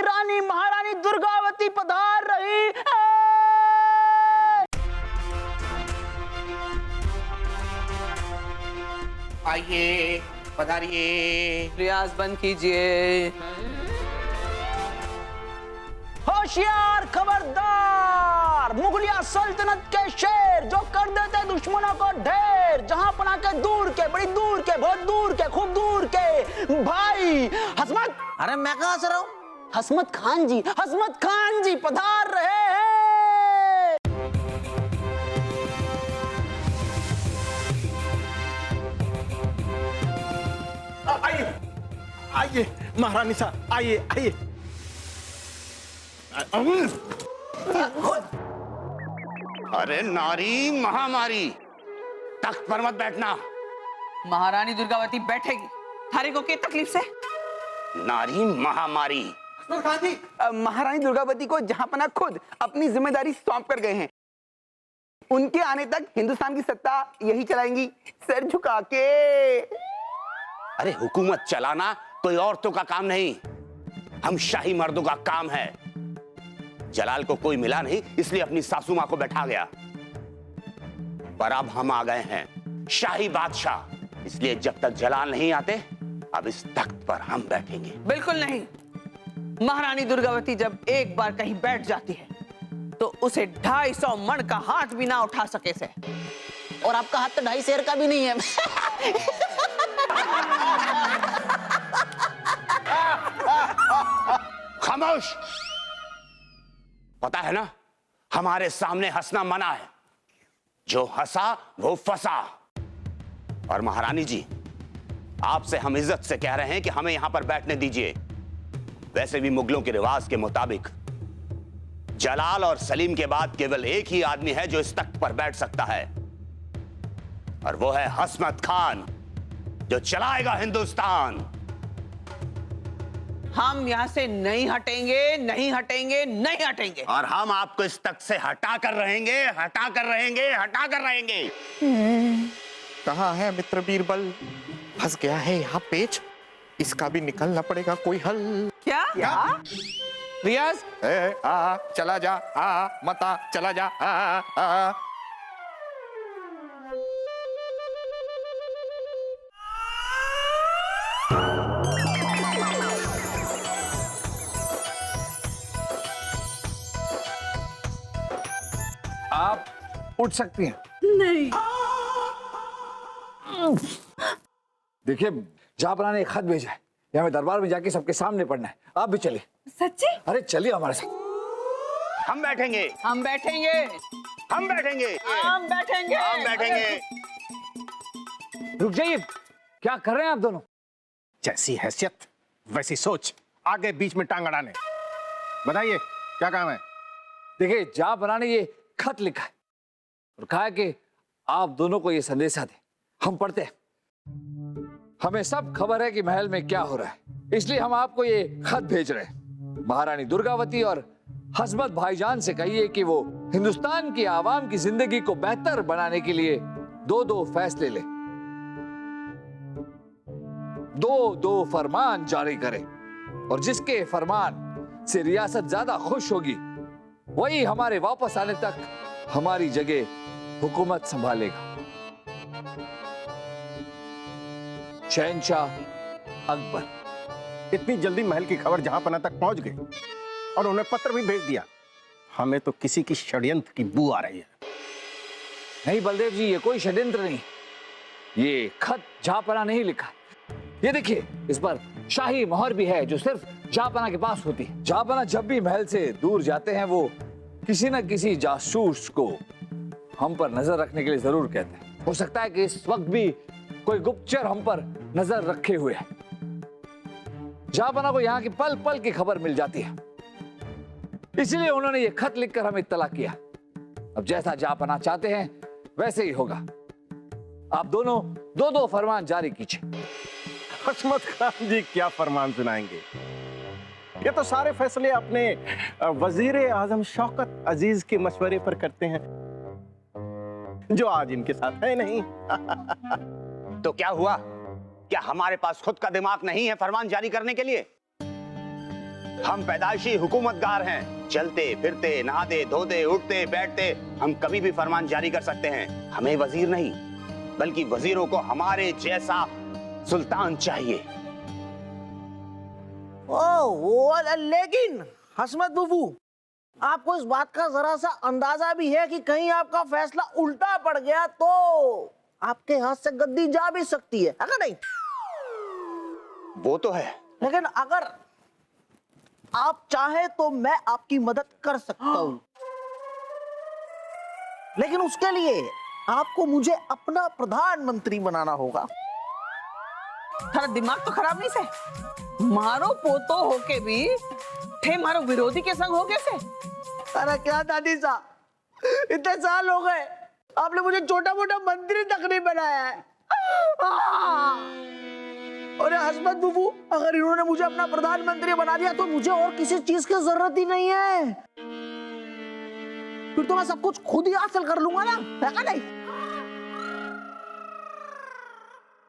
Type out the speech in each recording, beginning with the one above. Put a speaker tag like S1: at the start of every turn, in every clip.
S1: की रानी महारानी दुर्गावती पधार रही है।
S2: आइए, पधारिए।
S3: रियाज बंद कीजिए।
S1: होशियार, खबरदार, मुगलिया सल्तनत के शेर जो कर देते दुश्मनों को ढेर, जहां पना के दूर के, बड़ी दूर के, बहुत दूर के, खूब दूर के भाई हसमत।
S4: अरे मैं कहां से रहा हूं?
S1: हसमत खान जी पधार रहे हैं।
S5: आइए आइए महारानी साहब, आइए आइए।
S2: अरे नारी महामारी, तख्त पर मत बैठना।
S3: महारानी दुर्गावती बैठेगी, थारी को क्या तकलीफ से?
S2: नारी महामारी।
S6: महारानी दुर्गावती को जहांपना खुद अपनी जिम्मेदारी सौंप कर गए हैं। उनके आने तक हिंदुस्तान की सत्ता यही चलाएंगी, सर झुका के।
S2: अरे हुकूमत चलाना कोई औरतों का काम नहीं, हम शाही मर्दों का काम है। जलाल को कोई मिला नहीं, इसलिए अपनी सासू मां को बैठा गया। पर अब हम आ गए हैं, शाही बादशाह, इसलिए जब तक जलाल नहीं आते, अब इस तख्त पर हम बैठेंगे।
S3: बिल्कुल नहीं। महारानी दुर्गावती जब एक बार कहीं बैठ जाती है तो उसे 250 मण का हाथ भी ना उठा सके से।
S4: और आपका हाथ तो 2.5 शेर का भी नहीं है।
S2: खामोश। पता है ना, हमारे सामने हंसना मना है। जो हंसा वो फंसा। और महारानी जी, आपसे हम इज्जत से कह रहे हैं कि हमें यहां पर बैठने दीजिए। वैसे भी मुगलों के रिवाज के मुताबिक जलाल और सलीम के बाद केवल एक ही आदमी है जो इस तख्त पर बैठ सकता है, और वो है हसमत खान, जो चलाएगा हिंदुस्तान।
S3: हम यहाँ से नहीं हटेंगे, नहीं हटेंगे, नहीं हटेंगे।
S2: और हम आपको इस तख्त से हटा कर रहेंगे, हटा कर रहेंगे, हटा कर रहेंगे।
S5: कहाँ है मित्र बीरबल? फंस गया है यहाँ पेच, इसका भी निकलना पड़ेगा कोई हल।
S3: क्या?
S5: रियाज, चला जा, मता चला जा।
S7: आप उठ सकती हैं।
S3: नहीं।
S7: देखिए, जहां ने एक खत भेजा है, ये हमें दरबार में जाके सबके सामने पढ़ना है। आप भी चलिए।
S3: सच्ची?
S7: अरे चलिए हमारे साथ।
S2: हम बैठेंगे,
S3: हम बैठेंगे,
S2: हम बैठेंगे,
S3: हम बैठेंगे,
S2: हम बैठेंगे।
S7: रुक जाइए, क्या कर रहे हैं आप दोनों?
S5: जैसी हैसियत वैसी सोच, आगे बीच में टांग अड़ाने। बताइए क्या काम है?
S7: देखिए, जहां ने ये खत लिखा है और कहा है कि आप दोनों को ये संदेशा दे। हम पढ़ते हैं। हमें सब खबर है कि महल में क्या हो रहा है, इसलिए हम आपको ये खत भेज रहे हैं। महारानी दुर्गावती और हसमत भाईजान से कहिए कि वो हिंदुस्तान की आवाम की जिंदगी को बेहतर बनाने के लिए दो फैसले ले, दो फरमान जारी करें, और जिसके फरमान से रियासत ज्यादा खुश होगी वही हमारे वापस आने तक हमारी जगह हुकूमत संभालेगा। शहंशाह अकबर।
S5: इतनी जल्दी महल की खबर जहांपना तक पहुंच गई और उन्हें पत्र भी भेज दिया। हमें तो किसी की षड्यंत्र की बू आ रही है।
S7: नहीं बलदेव जी, ये कोई षड्यंत्र नहीं, ये खत जहांपना नहीं लिखा। ये देखिए, इस पर शाही मोहर भी है जो सिर्फ जहांपना के पास होती है। जहांपना जब भी महल से दूर जाते हैं वो किसी न किसी जासूस को हम पर नजर रखने के लिए जरूर कहते हैं। हो सकता है कि इस वक्त भी कोई गुप्तचर हम पर नजर रखे हुए है। जहांपना को यहाँ की पल पल की खबर मिल जाती है, इसलिए उन्होंने ये खत लिखकर हमें इत्तला किया। अब जैसा जहांपना चाहते हैं वैसे ही होगा। आप दोनों दो फरमान जारी कीजिए।
S5: हसमत खान जी क्या फरमान सुनाएंगे? ये तो सारे फैसले अपने वजीर आजम शौकत अजीज के मशवरे पर करते हैं, जो आज इनके साथ है नहीं।
S2: तो क्या हुआ? क्या हमारे पास खुद का दिमाग नहीं है फरमान जारी करने के लिए? हम पैदाइशी हुकूमतगार हैं। चलते फिरते, नहाते धोते, उठते बैठते हम कभी भी फरमान जारी कर सकते हैं। हमें वजीर नहीं, बल्कि वजीरों को हमारे जैसा सुल्तान चाहिए।
S4: लेकिन हसमत बुबू, आपको इस बात का जरा सा अंदाजा भी है कि कहीं आपका फैसला उल्टा पड़ गया तो आपके हाथ से गद्दी जा भी सकती है, अगर नहीं?
S2: वो तो है,
S4: लेकिन अगर आप चाहे तो मैं आपकी मदद कर सकता हूं, लेकिन उसके लिए आपको मुझे अपना प्रधानमंत्री बनाना होगा।
S3: थारा दिमाग तो खराब नहीं से? मारो पोतो होके भी थे मारो विरोधी के संग हो गए से।
S4: अरे क्या दादी साहब, इतने साल हो गए, आपने मुझे छोटा मोटा मंत्री तक नहीं बनाया है। अरे हसमत बुबू, अगर इन्होंने मुझे अपना प्रधानमंत्री बना दिया तो मुझे और किसी चीज की जरूरत ही नहीं है। फिर तो मैं सब कुछ खुद ही हासिल कर लूंगा ना, है का नहीं?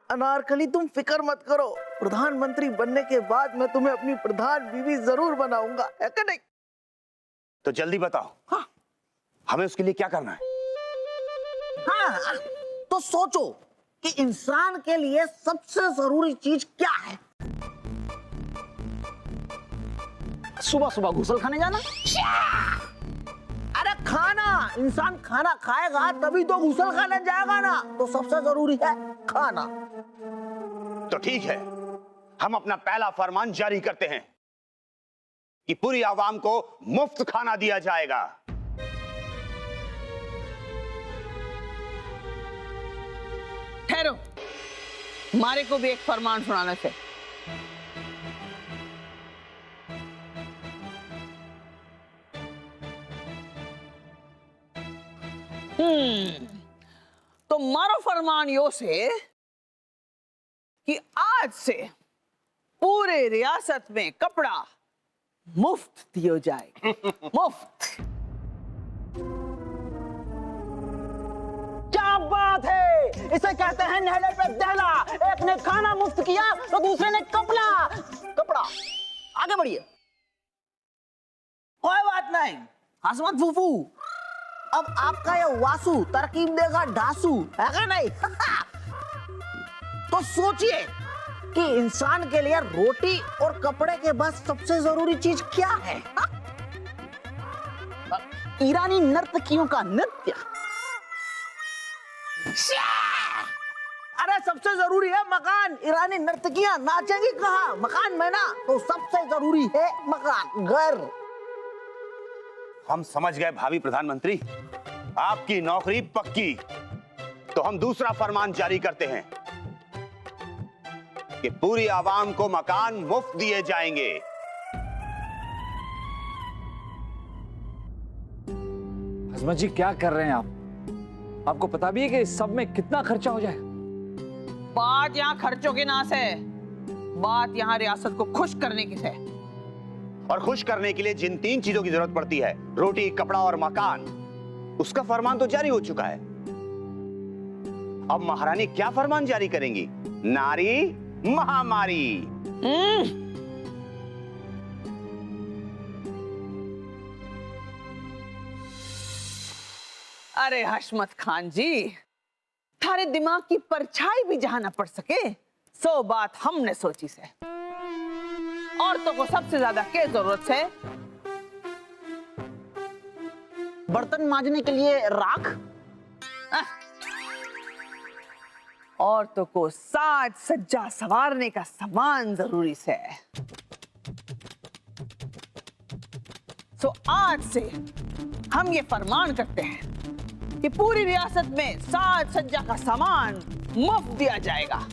S4: अनारकली, तुम फिक्र मत करो, प्रधानमंत्री बनने के बाद मैं तुम्हें अपनी प्रधान बीवी जरूर बनाऊंगा, है का नहीं?
S2: तो जल्दी बताओ।
S4: हाँ।
S2: हमें उसके लिए क्या करना है?
S4: हाँ, तो सोचो कि इंसान के लिए सबसे जरूरी चीज क्या है?
S1: सुबह सुबह घुसल खाने जाना।
S4: अरे खाना, इंसान खाना खाएगा तभी तो घुसल खाने जाएगा ना, तो सबसे जरूरी है खाना।
S2: तो ठीक है, हम अपना पहला फरमान जारी करते हैं कि पूरी आवाम को मुफ्त खाना दिया जाएगा।
S3: ठहरो, हमारे को भी एक फरमान सुनाने से। तो मारो फरमान यो से कि आज से पूरे रियासत में कपड़ा मुफ्त दियो जाए। मुफ्त।
S1: क्या बात है, इसे कहते हैं नहले पे दहला। एक ने खाना मुफ्त किया तो दूसरे ने कपड़ा। आगे बढ़िए।
S4: कोई बात नहीं हसमत फूफू, अब आपका ये वासु तरकीब देगा ढासू, है का नहीं? तो सोचिए कि इंसान के लिए रोटी और कपड़े के बाद सबसे जरूरी चीज क्या है?
S1: ईरानी नर्तकियों का नृत्य।
S4: अरे सबसे जरूरी है मकान। ईरानी नर्तकियां नाचेंगी कहाँ? मकान में ना। तो सबसे जरूरी है मकान, घर।
S2: हम समझ गए भावी प्रधानमंत्री, आपकी नौकरी पक्की। तो हम दूसरा फरमान जारी करते हैं कि पूरी आवाम को मकान मुफ्त दिए जाएंगे।
S7: हसमत जी, क्या कर रहे हैं आप? आपको पता भी है कि इस सब में कितना खर्चा हो जाएगा?
S3: बात यहाँ खर्चों की ना से, बात यहाँ रियासत को खुश करने की है।
S2: और खुश करने के लिए जिन 3 चीजों की जरूरत पड़ती है, रोटी, कपड़ा और मकान, उसका फरमान तो जारी हो चुका है। अब महारानी क्या फरमान जारी करेंगी? नारी महामारी।
S3: अरे हशमत खान जी, थारे दिमाग की परछाई भी जहां न पड़ सके, सो बात हमने सोची से। औरतों को सबसे ज्यादा क्या जरूरत है?
S1: बर्तन मांजने के लिए राख।
S3: औरतों को साज सज्जा संवारने का सामान जरूरी है। सो आज से हम ये फरमान करते हैं कि पूरी रियासत में साज सज्जा का सामान मुफ्त दिया जाएगा।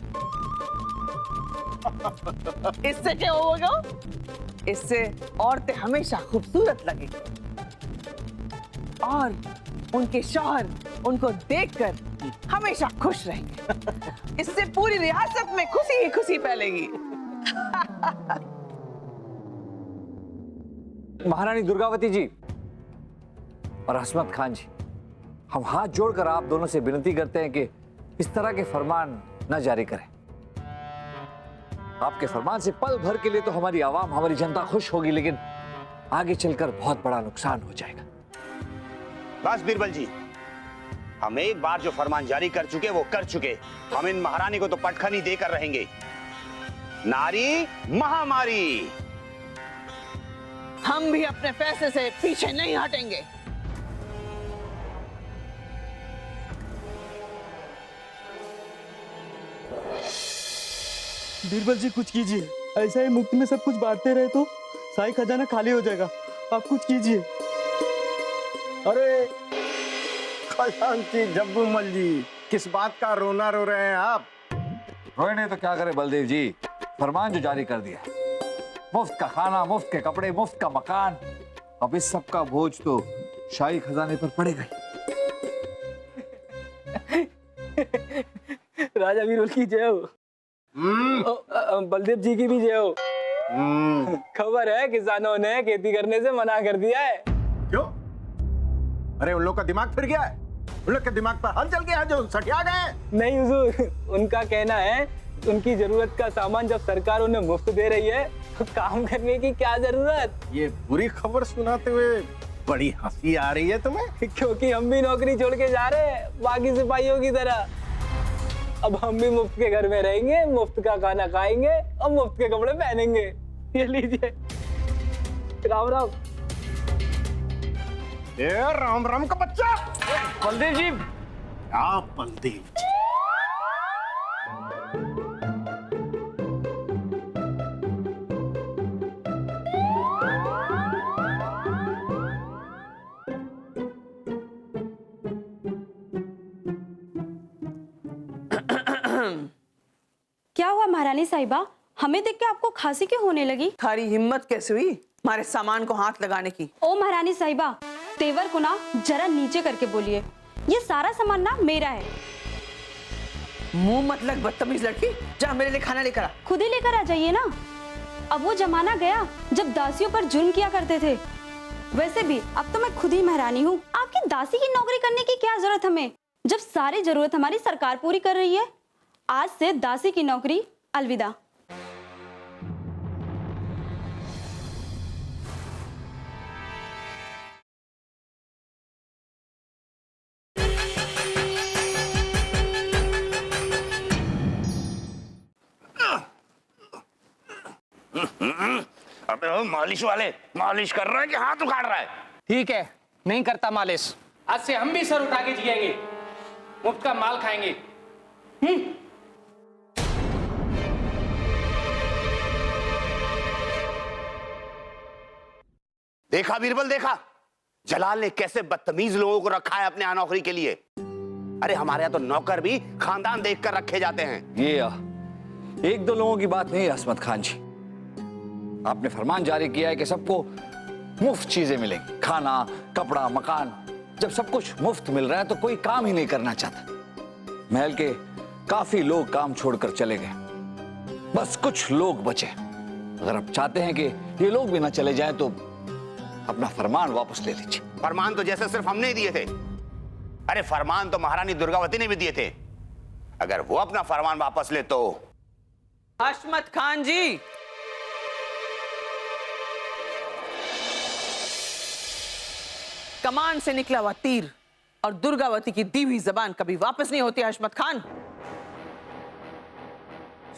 S3: इससे क्या होगा? इससे औरतें हमेशा खूबसूरत लगेंगी और उनके शौहर उनको देखकर हमेशा खुश रहेंगे। इससे पूरी रियासत में खुशी ही खुशी फैलेगी।
S7: महारानी दुर्गावती जी और हसमत खान जी, हम हाथ जोड़कर आप दोनों से विनती करते हैं कि इस तरह के फरमान न जारी करें। आपके फरमान से पल भर के लिए तो हमारी आवाम, हमारी जनता खुश होगी, लेकिन आगे चलकर बहुत बड़ा नुकसान हो जाएगा।
S2: बस बीरबल जी, हम एक बार जो फरमान जारी कर चुके वो कर चुके। हम इन महारानी को तो पटखनी देकर रहेंगे। नारी महामारी।
S3: हम भी अपने फैसले से पीछे नहीं हटेंगे।
S8: बीरबल जी कुछ कीजिए, ऐसा ही मुफ्त में सब कुछ बांटते रहे तो शाही खजाना खाली हो जाएगा। आप कुछ कीजिए।
S5: अरे खजांची जब्बू मल जी, किस बात का रोना रो रहे हैं आप?
S7: रोए नहीं तो क्या करे बलदेव जी, फरमान जो जारी कर दिया, मुफ्त का खाना, मुफ्त के कपड़े, मुफ्त का मकान, अब इस सब का बोझ तो शाही खजाने पर पड़ेगा ही।
S8: राजा बीरबल की जय हो। बलदेव जी की भी जय हो। खबर है किसानों ने खेती करने से मना कर दिया है।
S5: क्यों? अरे उन लोग का दिमाग फिर गया है, उन लोग के दिमाग पर हल चल गया है जो सठिया गए।
S8: नहीं हुजूर, उनका कहना है उनकी जरूरत का सामान जब सरकार उन्हें मुफ्त दे रही है तो काम करने की क्या जरूरत।
S5: ये बुरी खबर सुनाते हुए बड़ी हंसी आ रही है तुम्हें?
S8: क्योंकि हम भी नौकरी छोड़ के जा रहे हैं बाकी सिपाहियों की तरह। अब हम भी मुफ्त के घर में रहेंगे, मुफ्त का खाना खाएंगे और मुफ्त के कपड़े पहनेंगे। ये लीजिए। राम राम।
S5: ए राम राम का बच्चा।
S8: बलदेव जी।
S5: आप बलदेव जी।
S9: क्या हुआ महारानी साहिबा, हमें देख के आपको खांसी क्यों होने लगी?
S3: थारी हिम्मत कैसे हुई हमारे सामान को हाथ लगाने की?
S9: ओ महारानी साहिबा, तेवर को ना जरा नीचे करके बोलिए, ये सारा सामान ना मेरा है।
S3: मुंह मत लग बदतमीज लड़की, जा मेरे लिए खाना लेकर आ।
S9: खुद ही लेकर आ जाइए ना। अब वो जमाना गया जब दासियों पर जुल्म किया करते थे। वैसे भी अब तो मैं खुद ही महारानी हूँ। आपकी दासी की नौकरी करने की क्या जरूरत हमें, जब सारी जरूरत हमारी सरकार पूरी कर रही है। आज से दासी की नौकरी अलविदा।
S2: अबे ओ मालिश वाले, मालिश कर रहा है कि हाथ उखाड़ रहा है?
S10: ठीक है, नहीं करता मालिश। आज से हम भी सर उठा के जिएंगे, मुफ्त का माल खाएंगे।
S2: देखा बीरबल, देखा जलाल ने कैसे बदतमीज लोगों को रखा है अपने यहाँ नौकरी के लिए। अरे हमारे यहाँ तो नौकर भी खानदान देखकर रखे जाते हैं।
S7: ये एक दो लोगों की बात नहीं है असमत खान जी, आपने फरमान जारी किया है कि सबको मुफ्त चीजें मिलेंगी, खाना, कपड़ा, मकान। जब सब कुछ मुफ्त मिल रहा है तो कोई काम ही नहीं करना चाहता। महल के काफी लोग काम छोड़कर चले गए, बस कुछ लोग बचे। अगर आप चाहते हैं कि ये लोग भी ना चले जाएं तो अपना फरमान वापस ले लीजिए।
S2: फरमान तो जैसे सिर्फ हमने ही दिए थे। अरे फरमान तो महारानी दुर्गावती ने भी दिए थे। अगर वो अपना फरमान वापस ले तो।
S3: हशमत खान जी, कमान से निकला हुआ तीर और दुर्गावती की दी हुई जबान कभी वापस नहीं होती। हशमत खान,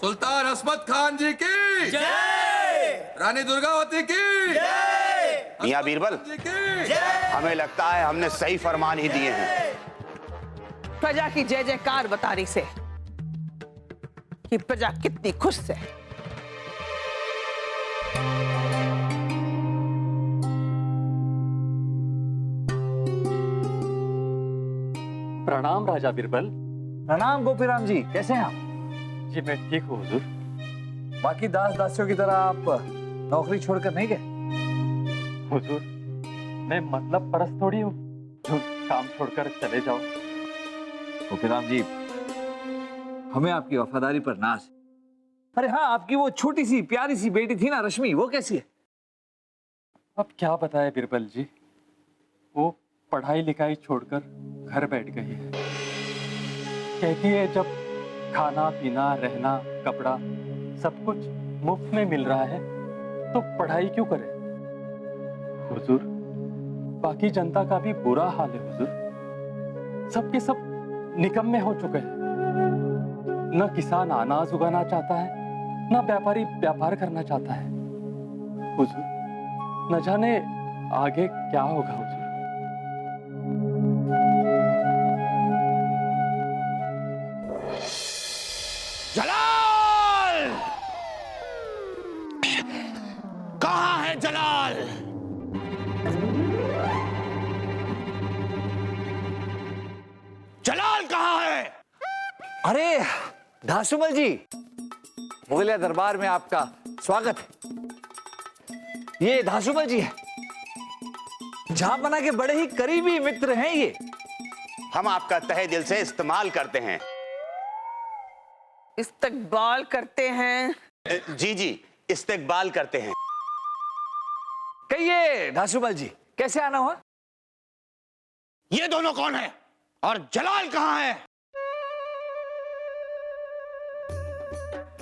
S11: सुल्तान हसमत खान जी की जय, रानी दुर्गावती की जय,
S2: मियां बीरबल, हमें लगता है हमने सही फरमान ही दिए हैं।
S3: प्रजा की जय जयकार बता रही से कि प्रजा कितनी खुश है।
S8: प्रणाम राजा बीरबल।
S7: प्रणाम गोपीराम जी, कैसे हैं आप?
S8: जी मैं ठीक हूँ हुजूर।
S7: बाकी दास दासियों की तरह आप नौकरी छोड़कर नहीं गए?
S8: हुजूर, मैं मतलब परस्त थोड़ी हूँ जो काम छोड़कर चले जाओ।
S7: गोपीराम जी, हमें आपकी वफादारी पर नाज है। अरे हाँ, आपकी वो छोटी सी प्यारी सी बेटी थी ना रश्मि, वो कैसी है?
S8: अब क्या बताए बीरबल जी, वो पढ़ाई लिखाई छोड़कर घर बैठ गई है। कहती है जब खाना पीना रहना कपड़ा सब कुछ मुफ्त में मिल रहा है तो पढ़ाई क्यों करें? हुजूर, बाकी जनता का भी बुरा हाल है हुजूर। सबके सब निकम्मे हो चुके हैं। न किसान अनाज उगाना चाहता है, न व्यापारी व्यापार करना चाहता है। हुजूर, न जाने आगे क्या होगा हुजूर।
S2: जलाल! कहां है जलाल? जलाल कहां है?
S7: अरे धासुमल जी, मुगलिया दरबार में आपका स्वागत है। ये धासुमल जी है, जहांपना के बड़े ही करीबी मित्र हैं ये।
S2: हम आपका तहे दिल से इस्तेमाल करते हैं।
S3: इस्तकबाल करते हैं।
S2: जी जी, इस्तेकबाल करते हैं।
S7: कहिए धासुमल जी, कैसे आना हुआ?
S2: ये दोनों कौन है और जलाल कहां है?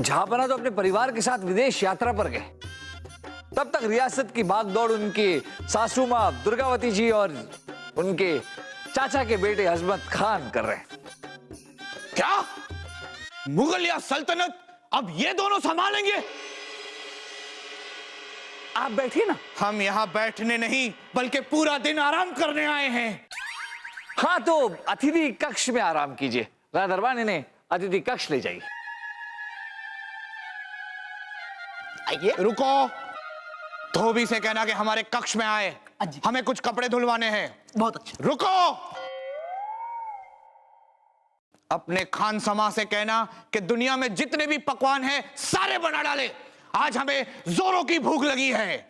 S7: जहांपना तो अपने परिवार के साथ विदेश यात्रा पर गए। तब तक रियासत की भागदौड़ उनके सासू मां दुर्गावती जी और उनके चाचा के बेटे हजमत खान कर रहे हैं।
S2: क्या मुगलिया सल्तनत अब ये दोनों संभालेंगे?
S7: आप बैठिए ना।
S2: हम यहाँ बैठने नहीं बल्कि पूरा दिन आराम करने आए हैं।
S7: हाँ, तो अतिथि कक्ष में आराम कीजिए। दरबान इन्हें अतिथि कक्ष ले जाइए।
S2: आइए। रुको, धोबी से कहना कि हमारे कक्ष में आए, हमें कुछ कपड़े धुलवाने हैं।
S4: बहुत अच्छा।
S2: रुको, अपने खान समा से कहना कि दुनिया में जितने भी पकवान हैं सारे बना डाले। आज हमें जोरों की भूख लगी है।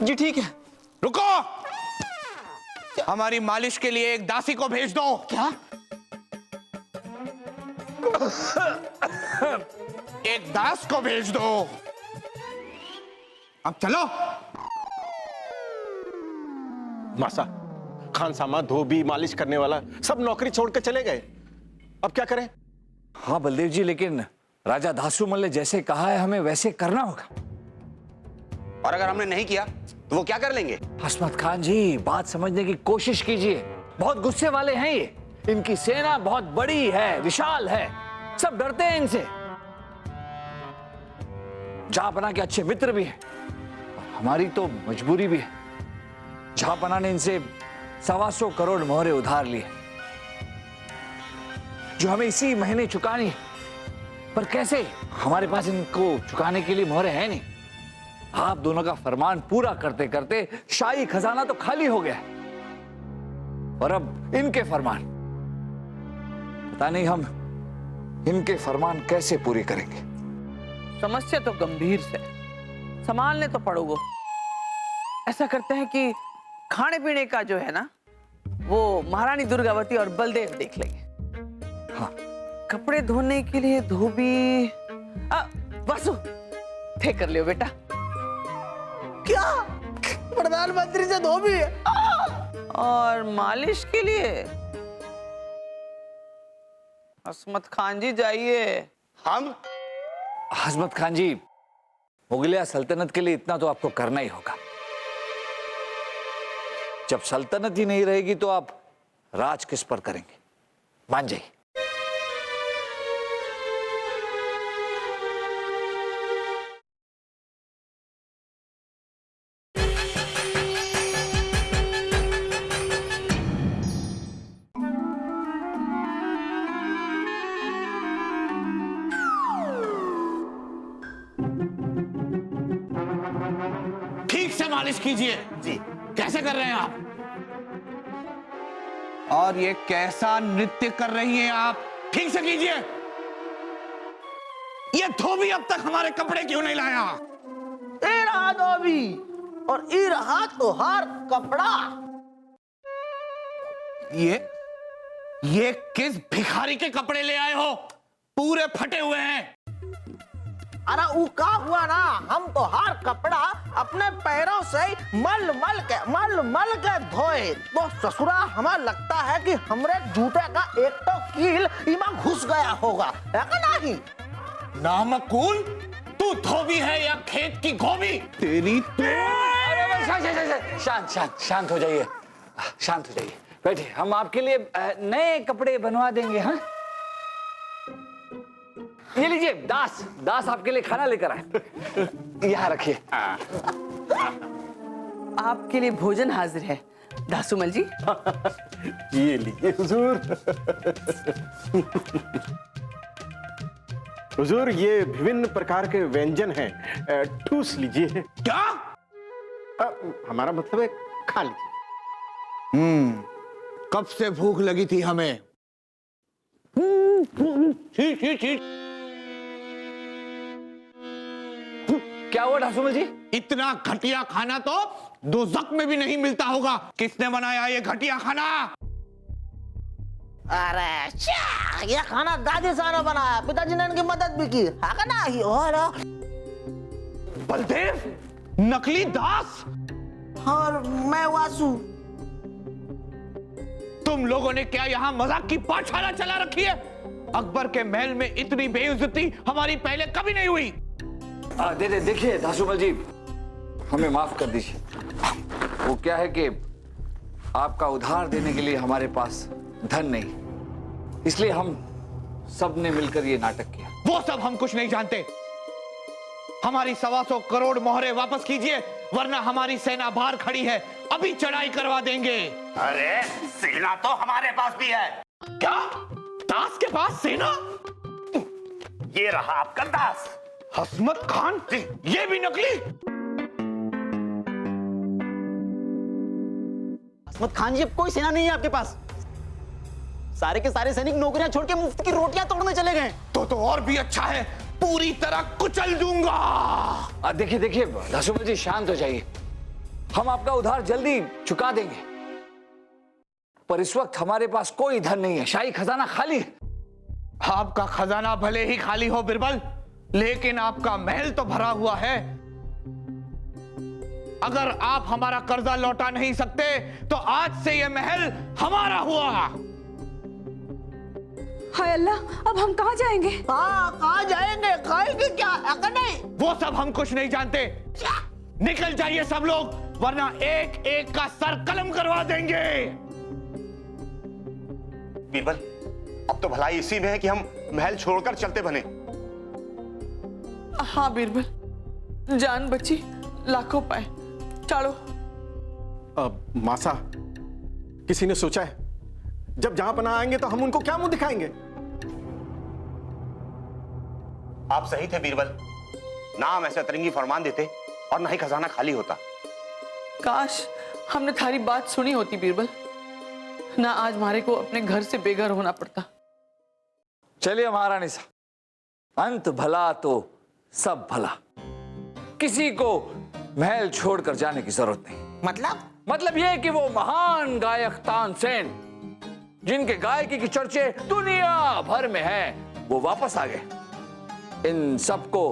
S4: जी ठीक है।
S2: रुको, हमारी मालिश के लिए एक दासी को भेज दो।
S4: क्या?
S2: एक दास को भेज दो। अब चलो।
S5: मासा, खानसामा, धोबी, मालिश करने वाला सब नौकरी छोड़ के चले गए। अब क्या करें?
S7: हाँ बलदेव जी, लेकिन राजा धासुमल ने जैसे कहा है हमें वैसे करना होगा।
S2: और अगर हमने नहीं किया तो वो क्या कर लेंगे?
S7: हसमत खान जी, बात समझने की कोशिश कीजिए। बहुत गुस्से वाले हैं ये। इनकी सेना बहुत बड़ी है, विशाल है, सब डरते हैं इनसे। जहांपना के अच्छे मित्र भी हैं, हमारी तो मजबूरी भी है। जहांपना ने इनसे 125 करोड़ मोहरे उधार लिए, जो हमें इसी महीने चुकानी है। पर कैसे? हमारे पास इनको चुकाने के लिए मोहरे हैं नहीं। आप दोनों का फरमान पूरा करते करते शाही खजाना तो खाली हो गया, और अब इनके फरमान, पता नहीं हम इनके फरमान कैसे पूरी करेंगे।
S3: समस्या तो गंभीर से, संभालने तो पड़ोगे। ऐसा करते हैं कि खाने पीने का जो है ना, वो महारानी दुर्गावती और बलदेव देख लेंगे।
S7: हाँ,
S3: कपड़े धोने के लिए धोबी वासु थे कर लियो बेटा।
S4: क्या? प्रधानमंत्री से धोबी है?
S3: और मालिश के लिए हसमत खान जी जाइए।
S2: हम?
S7: हसमत खान जी, मुगलिया सल्तनत के लिए इतना तो आपको करना ही होगा। जब सल्तनत ही नहीं रहेगी तो आप राज किस पर करेंगे? मान जाइए।
S2: ठीक से मालिश कीजिए। जी। कैसे कर रहे हैं आप? और ये कैसा नृत्य कर रही हैं आप? ठीक से कीजिए। ये धोबी अब तक हमारे कपड़े क्यों नहीं लाया?
S4: ए रहा धोबी और ई रहा तोहार कपड़ा।
S2: ये किस भिखारी के कपड़े ले आए हो? पूरे फटे हुए हैं।
S4: अरे वो का हुआ ना, हम तो हर कपड़ा अपने पैरों से मल मल के धोए तो ससुरा हमें लगता है कि हमरे जूते का एक तो कील इमा घुस गया होगा, है कि नहीं?
S2: नामकूल, तू धोबी है या खेत की गोभी? तेरी
S7: शांत शांत शांत हो जाइए, शांत हो जाइए, बैठिए। हम आपके लिए नए कपड़े बनवा देंगे। हाँ, ये लीजिए, दास दास आपके लिए खाना लेकर आए। यहाँ रखिए।
S3: आपके लिए भोजन हाजिर है दासुमल जी।
S5: ये लीजिए हुजूर। हुजूर, ये विभिन्न प्रकार के व्यंजन हैं, ठूस लीजिए।
S2: क्या?
S5: हमारा मतलब है खा लीजिए।
S2: कब से भूख लगी थी हमें।
S7: क्या हुआ दासुमल जी?
S2: इतना घटिया खाना तो दोज़ख में भी नहीं मिलता होगा। किसने बनाया ये घटिया खाना?
S4: अरे ये खाना दादी साहब ने बनाया, पिताजी ने इनकी मदद भी की है ना। ही और
S2: बलदेव, नकली दास।
S4: और मैं वासु।
S2: तुम लोगों ने क्या यहाँ मजाक की पाठशाला चला रखी है? अकबर के महल में इतनी बेइज्जती हमारी पहले कभी नहीं हुई।
S7: देखिए दासुमल जी, हमें माफ कर दीजिए। वो क्या है कि आपका उधार देने के लिए हमारे पास धन नहीं, इसलिए हम सब ने मिलकर ये नाटक किया।
S2: वो सब हम कुछ नहीं जानते। हमारी 125 करोड़ मोहरे वापस कीजिए, वरना हमारी सेना बाहर खड़ी है, अभी चढ़ाई करवा देंगे। अरे सेना तो हमारे पास भी है। क्या? दास के पास सेना? ये रहा आपका दास हसमत खान। ये भी नकली?
S1: हसमत खान जी, अब कोई सेना नहीं है आपके पास। सारे के सारे सैनिक नौकरियां छोड़ के मुफ्त की रोटियां तोड़ने चले गए।
S2: तो और भी अच्छा है, पूरी तरह कुचल दूंगा।
S7: देखिए दासुमल जी, शांत हो जाइए। हम आपका उधार जल्दी चुका देंगे, पर इस वक्त हमारे पास कोई धन नहीं है। शाही खजाना खाली है।
S2: आपका खजाना भले ही खाली हो बिरबल, लेकिन आपका महल तो भरा हुआ है। अगर आप हमारा कर्जा लौटा नहीं सकते तो आज से यह महल हमारा हुआ।
S9: हाय अल्लाह, अब हम कहाँ जाएंगे?
S4: हाँ, कहाँ जाएंगे? खाएंगे क्या? अगर नहीं
S2: वो सब हम कुछ नहीं जानते। निकल जाइए सब लोग, वरना एक एक का सर कलम करवा देंगे।
S12: बीरबल, अब तो भलाई इसी में है कि हम महल छोड़कर चलते बने।
S3: हाँ बीरबल, जान बची लाखों पाए। चलो।
S5: मासा, किसी ने सोचा है जब जहां पना आएंगे तो हम उनको क्या मुंह दिखाएंगे?
S12: आप सही थे बीरबल, ना हम ऐसे अतरंगी फरमान देते और ना ही खजाना खाली होता।
S3: काश हमने थारी बात सुनी होती बीरबल, ना आज हमारे को अपने घर से बेघर होना पड़ता।
S7: चलिए महारानी साहब, अंत भला तो सब भला। किसी को महल छोड़कर जाने की जरूरत नहीं। मतलब यह कि वो महान गायक तानसेन, जिनके गायकी की चर्चे दुनिया भर में है, वो वापस आ गए। इन सबको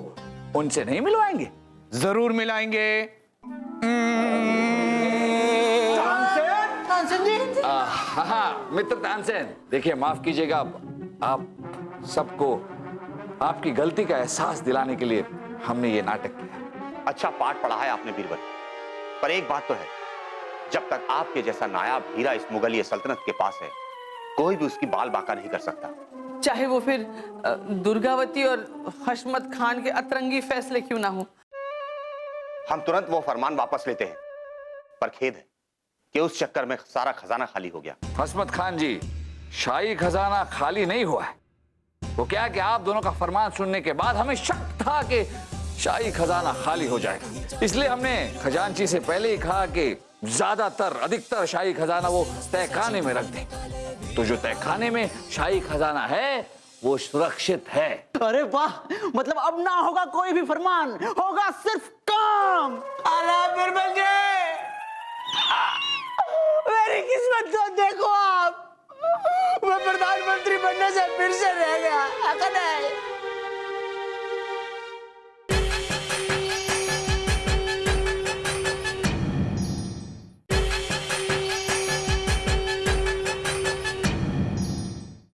S7: उनसे नहीं मिलवाएंगे?
S2: जरूर मिलाएंगे।
S4: तानसेन जी।
S7: हाँ मित्र तानसेन, देखिए माफ कीजिएगा, आप सबको आपकी गलती का एहसास दिलाने के लिए हमने ये नाटक किया।
S12: अच्छा पाठ पढ़ा है आपने बीरबल, पर एक बात तो है, जब तक आपके जैसा नायाब हीरा इस मुगलिया सल्तनत के पास है, कोई भी उसकी बाल बांका नहीं कर सकता।
S3: चाहे वो फिर दुर्गावती और हशमत खान के अतरंगी फैसले क्यों ना हो।
S12: हम तुरंत वो फरमान वापस लेते हैं, पर खेद है कि उस चक्कर में सारा खजाना खाली हो गया।
S7: हसमत खान जी, शाही खजाना खाली नहीं हुआ है। वो क्या कि आप दोनों का फरमान सुनने के बाद हमें शक था कि शाही खजाना खाली हो जाएगा, इसलिए हमने खजांची से पहले ही कहा कि अधिकतर शाही खजाना वो तहखाने में रख दें। तो जो तहखाने में शाही खजाना है वो सुरक्षित है।
S1: अरे वाह, मतलब अब ना होगा कोई भी फरमान, होगा सिर्फ काम।
S4: अरे बिरबल जी, मेरी किस्मत तो देखो आप, मैं प्रधानमंत्री बनने से फिर से रह गया। अगर नहीं